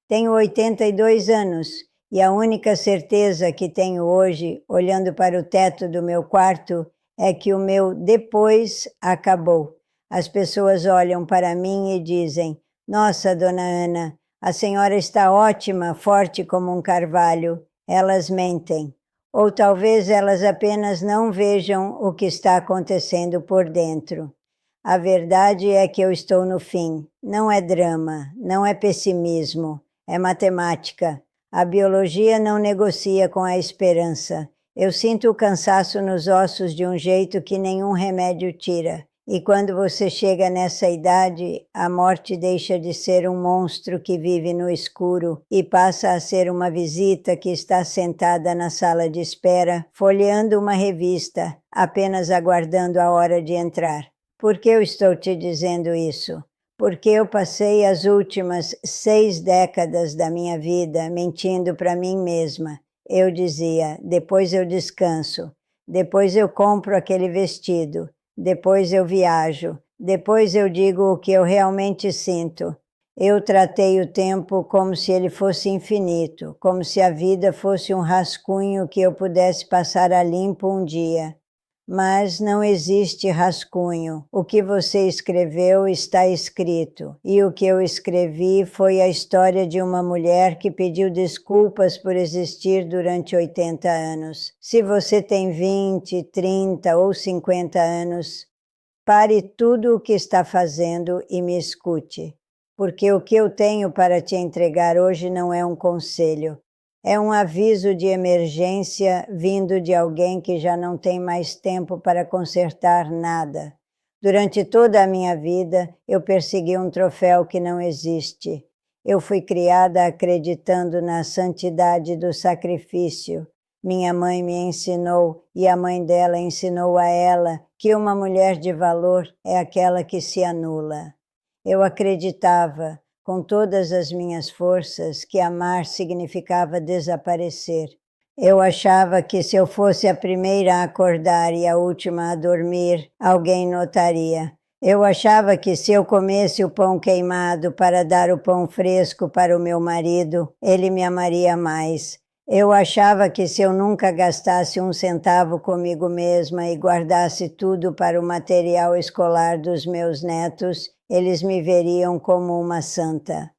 Tenho 82 anos e a única certeza que tenho hoje, olhando para o teto do meu quarto, é que o meu depois acabou. As pessoas olham para mim e dizem: "Nossa, dona Ana, a senhora está ótima, forte como um carvalho." Elas mentem. Ou talvez elas apenas não vejam o que está acontecendo por dentro. A verdade é que eu estou no fim. Não é drama, não é pessimismo, é matemática. A biologia não negocia com a esperança. Eu sinto o cansaço nos ossos de um jeito que nenhum remédio tira. E quando você chega nessa idade, a morte deixa de ser um monstro que vive no escuro e passa a ser uma visita que está sentada na sala de espera, folheando uma revista, apenas aguardando a hora de entrar. Por que eu estou te dizendo isso? Porque eu passei as últimas 6 décadas da minha vida mentindo para mim mesma. Eu dizia: depois eu descanso, depois eu compro aquele vestido, depois eu viajo, depois eu digo o que eu realmente sinto. Eu tratei o tempo como se ele fosse infinito, como se a vida fosse um rascunho que eu pudesse passar a limpo um dia. Mas não existe rascunho. O que você escreveu está escrito. E o que eu escrevi foi a história de uma mulher que pediu desculpas por existir durante 80 anos. Se você tem 20, 30 ou 50 anos, pare tudo o que está fazendo e me escute. Porque o que eu tenho para te entregar hoje não é um conselho. É um aviso de emergência vindo de alguém que já não tem mais tempo para consertar nada. Durante toda a minha vida, eu persegui um troféu que não existe. Eu fui criada acreditando na santidade do sacrifício. Minha mãe me ensinou, e a mãe dela ensinou a ela, que uma mulher de valor é aquela que se anula. Eu acreditava, com todas as minhas forças, que amar significava desaparecer. Eu achava que se eu fosse a primeira a acordar e a última a dormir, alguém notaria. Eu achava que se eu comesse o pão queimado para dar o pão fresco para o meu marido, ele me amaria mais. Eu achava que se eu nunca gastasse 1 centavo comigo mesma e guardasse tudo para o material escolar dos meus netos, eles me veriam como uma santa.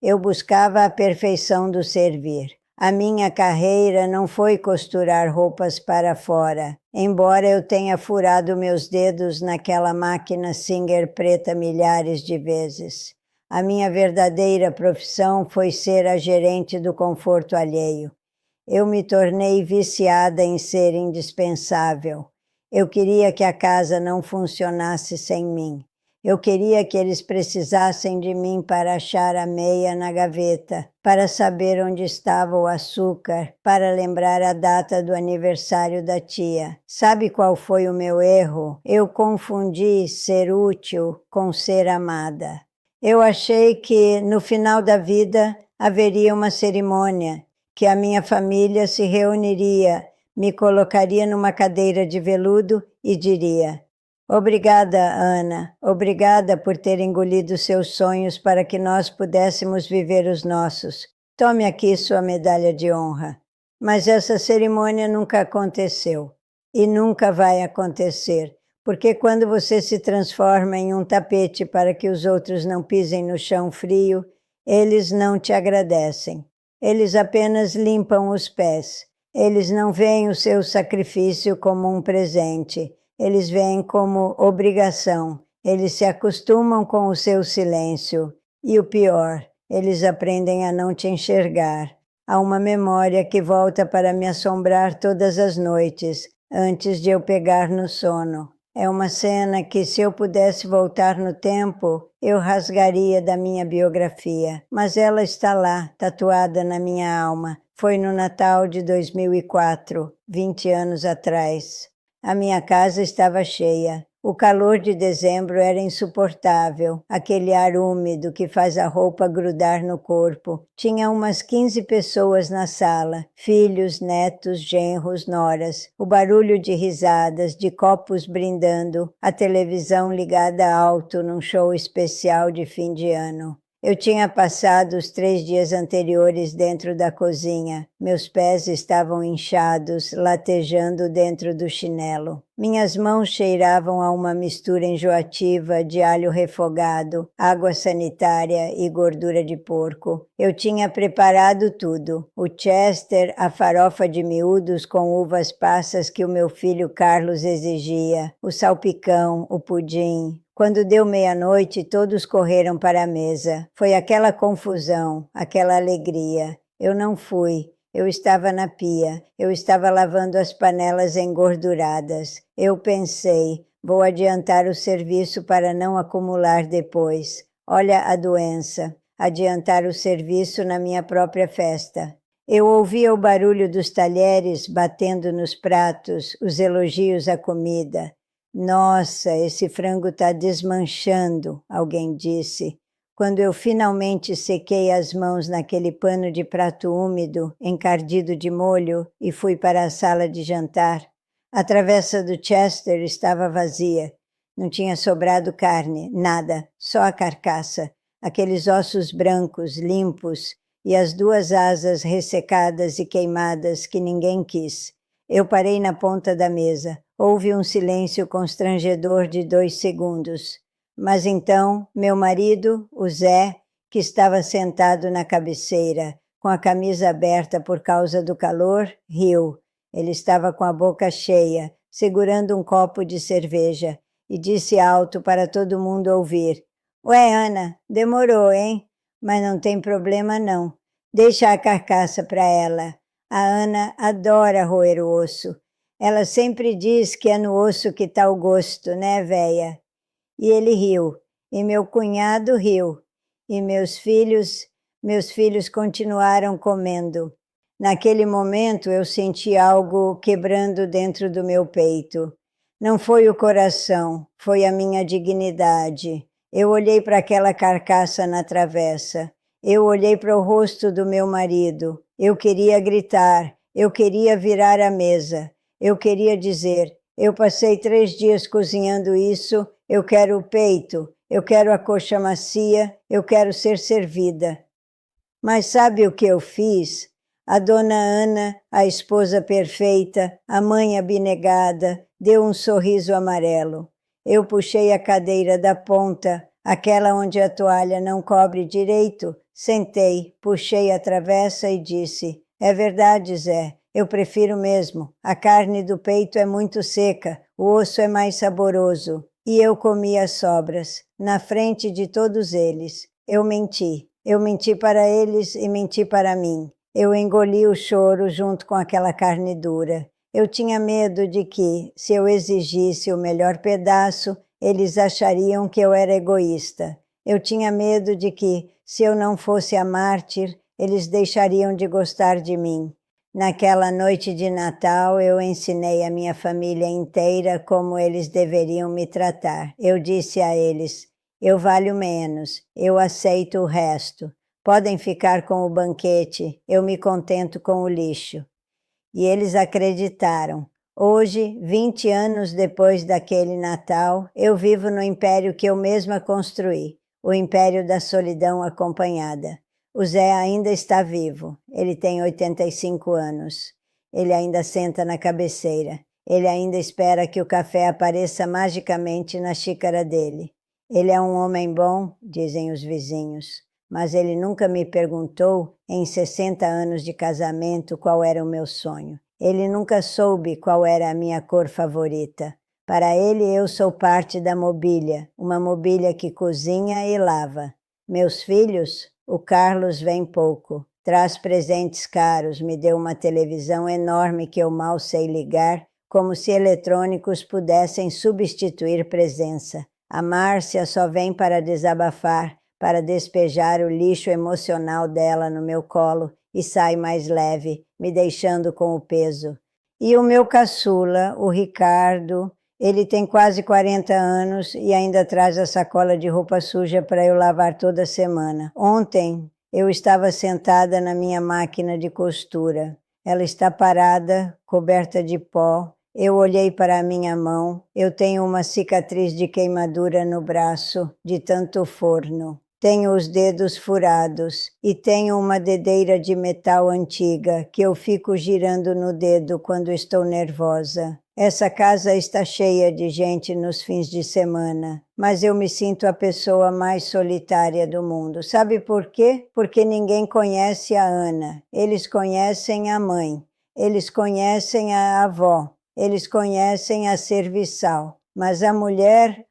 Eu buscava a perfeição do servir. A minha carreira não foi costurar roupas para fora, embora eu tenha furado meus dedos naquela máquina Singer preta milhares de vezes. A minha verdadeira profissão foi ser a gerente do conforto alheio. Eu me tornei viciada em ser indispensável. Eu queria que a casa não funcionasse sem mim. Eu queria que eles precisassem de mim para achar a meia na gaveta, para saber onde estava o açúcar, para lembrar a data do aniversário da tia. Sabe qual foi o meu erro? Eu confundi ser útil com ser amada. Eu achei que no final da vida haveria uma cerimônia, que a minha família se reuniria, me colocaria numa cadeira de veludo e diria: "Obrigada, Ana, obrigada por ter engolido seus sonhos para que nós pudéssemos viver os nossos. Tome aqui sua medalha de honra." Mas essa cerimônia nunca aconteceu e nunca vai acontecer, porque quando você se transforma em um tapete para que os outros não pisem no chão frio, eles não te agradecem. Eles apenas limpam os pés. Eles não veem o seu sacrifício como um presente. Eles veem como obrigação. Eles se acostumam com o seu silêncio. E o pior, eles aprendem a não te enxergar. Há uma memória que volta para me assombrar todas as noites, antes de eu pegar no sono. É uma cena que, se eu pudesse voltar no tempo, eu rasgaria da minha biografia. Mas ela está lá, tatuada na minha alma. Foi no Natal de 2004, 20 anos atrás. A minha casa estava cheia. O calor de dezembro era insuportável, aquele ar úmido que faz a roupa grudar no corpo. Tinha umas 15 pessoas na sala, filhos, netos, genros, noras. O barulho de risadas, de copos brindando, a televisão ligada alto num show especial de fim de ano. Eu tinha passado os 3 dias anteriores dentro da cozinha. Meus pés estavam inchados, latejando dentro do chinelo. Minhas mãos cheiravam a uma mistura enjoativa de alho refogado, água sanitária e gordura de porco. Eu tinha preparado tudo: o chester, a farofa de miúdos com uvas passas que o meu filho Carlos exigia, o salpicão, o pudim. Quando deu meia-noite, todos correram para a mesa. Foi aquela confusão, aquela alegria. Eu não fui. Eu estava na pia. Eu estava lavando as panelas engorduradas. Eu pensei, vou adiantar o serviço para não acumular depois. Olha a doença. Adiantar o serviço na minha própria festa. Eu ouvia o barulho dos talheres batendo nos pratos, os elogios à comida. Nossa, esse frango está desmanchando, alguém disse. Quando eu finalmente sequei as mãos naquele pano de prato úmido, encardido de molho, e fui para a sala de jantar, a travessa do Chester estava vazia. Não tinha sobrado carne, nada, só a carcaça, aqueles ossos brancos, limpos, e as 2 asas ressecadas e queimadas que ninguém quis. Eu parei na ponta da mesa. Houve um silêncio constrangedor de 2 segundos. Mas então, meu marido, o Zé, que estava sentado na cabeceira, com a camisa aberta por causa do calor, riu. Ele estava com a boca cheia, segurando um copo de cerveja, e disse alto para todo mundo ouvir: "Ué, Ana, demorou, hein? Mas não tem problema não. Deixa a carcaça para ela. A Ana adora roer o osso. Ela sempre diz que é no osso que está o gosto, né, véia?" E ele riu, e meu cunhado riu, e meus filhos continuaram comendo. Naquele momento eu senti algo quebrando dentro do meu peito. Não foi o coração, foi a minha dignidade. Eu olhei para aquela carcaça na travessa. Eu olhei para o rosto do meu marido. Eu queria gritar, eu queria virar a mesa. Eu queria dizer, eu passei 3 dias cozinhando isso, eu quero o peito, eu quero a coxa macia, eu quero ser servida. Mas sabe o que eu fiz? A dona Ana, a esposa perfeita, a mãe abnegada, deu um sorriso amarelo. Eu puxei a cadeira da ponta, aquela onde a toalha não cobre direito, sentei, puxei a travessa e disse, é verdade, Zé, eu prefiro mesmo. A carne do peito é muito seca, o osso é mais saboroso. E eu comi as sobras, na frente de todos eles. Eu menti. Eu menti para eles e menti para mim. Eu engoli o choro junto com aquela carne dura. Eu tinha medo de que, se eu exigisse o melhor pedaço, eles achariam que eu era egoísta. Eu tinha medo de que, se eu não fosse a mártir, eles deixariam de gostar de mim. Naquela noite de Natal, eu ensinei a minha família inteira como eles deveriam me tratar. Eu disse a eles, eu valho menos, eu aceito o resto. Podem ficar com o banquete, eu me contento com o lixo. E eles acreditaram. Hoje, 20 anos depois daquele Natal, eu vivo no império que eu mesma construí, o império da solidão acompanhada. O Zé ainda está vivo, ele tem 85 anos. Ele ainda senta na cabeceira. Ele ainda espera que o café apareça magicamente na xícara dele. Ele é um homem bom, dizem os vizinhos, mas ele nunca me perguntou, em 60 anos de casamento, qual era o meu sonho. Ele nunca soube qual era a minha cor favorita. Para ele, eu sou parte da mobília, uma mobília que cozinha e lava. Meus filhos, o Carlos vem pouco. Traz presentes caros, me deu uma televisão enorme que eu mal sei ligar, como se eletrônicos pudessem substituir presença. A Márcia só vem para desabafar, para despejar o lixo emocional dela no meu colo e sai mais leve, me deixando com o peso. E o meu caçula, o Ricardo, ele tem quase 40 anos e ainda traz a sacola de roupa suja para eu lavar toda semana. Ontem eu estava sentada na minha máquina de costura. Ela está parada, coberta de pó. Eu olhei para a minha mão. Eu tenho uma cicatriz de queimadura no braço, de tanto forno. Tenho os dedos furados e tenho uma dedeira de metal antiga que eu fico girando no dedo quando estou nervosa. Essa casa está cheia de gente nos fins de semana, mas eu me sinto a pessoa mais solitária do mundo. Sabe por quê? Porque ninguém conhece a Ana. Eles conhecem a mãe, eles conhecem a avó, eles conhecem a serviçal. Mas a mulher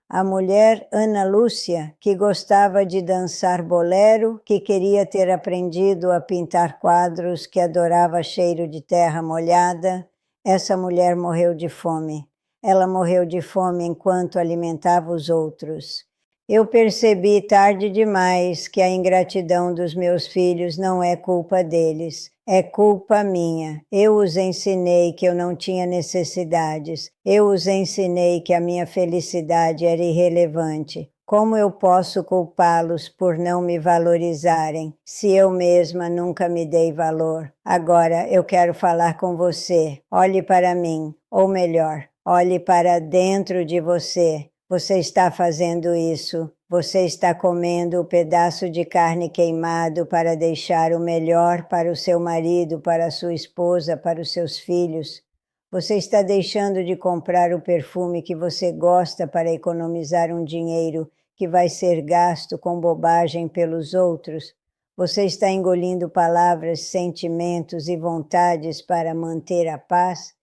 Ana Lúcia, que gostava de dançar bolero, que queria ter aprendido a pintar quadros, que adorava cheiro de terra molhada, essa mulher morreu de fome. Ela morreu de fome enquanto alimentava os outros. Eu percebi tarde demais que a ingratidão dos meus filhos não é culpa deles. É culpa minha. Eu os ensinei que eu não tinha necessidades. Eu os ensinei que a minha felicidade era irrelevante. Como eu posso culpá-los por não me valorizarem, se eu mesma nunca me dei valor? Agora eu quero falar com você. Olhe para mim, ou melhor, olhe para dentro de você. Você está fazendo isso. Você está comendo o pedaço de carne queimado para deixar o melhor para o seu marido, para a sua esposa, para os seus filhos. Você está deixando de comprar o perfume que você gosta para economizar um dinheiro que vai ser gasto com bobagem pelos outros. Você está engolindo palavras, sentimentos e vontades para manter a paz?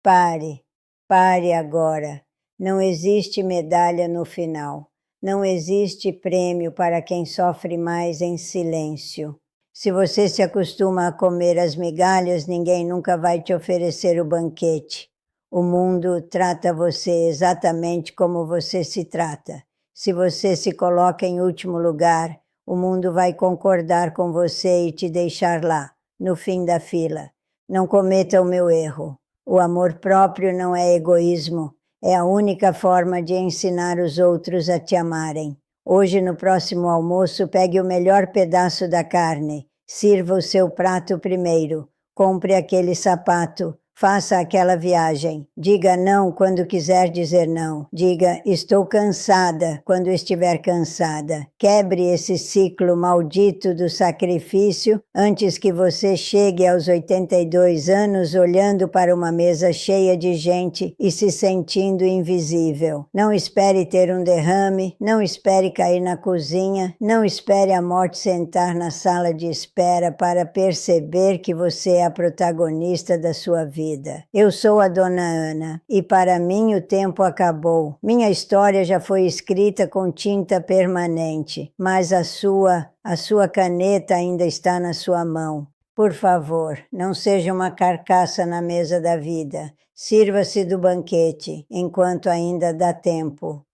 Pare, pare agora. Não existe medalha no final. Não existe prêmio para quem sofre mais em silêncio. Se você se acostuma a comer as migalhas, ninguém nunca vai te oferecer o banquete. O mundo trata você exatamente como você se trata. Se você se coloca em último lugar, o mundo vai concordar com você e te deixar lá, no fim da fila. Não cometa o meu erro. O amor próprio não é egoísmo. É a única forma de ensinar os outros a te amarem. Hoje, no próximo almoço, pegue o melhor pedaço da carne. Sirva o seu prato primeiro. Compre aquele sapato. Faça aquela viagem. Diga não quando quiser dizer não. Diga estou cansada quando estiver cansada. Quebre esse ciclo maldito do sacrifício antes que você chegue aos 82 anos olhando para uma mesa cheia de gente e se sentindo invisível. Não espere ter um derrame, não espere cair na cozinha, não espere a morte sentar na sala de espera para perceber que você é a protagonista da sua vida. Eu sou a Dona Ana e para mim o tempo acabou. Minha história já foi escrita com tinta permanente, mas a sua caneta ainda está na sua mão. Por favor, não seja uma carcaça na mesa da vida. Sirva-se do banquete enquanto ainda dá tempo.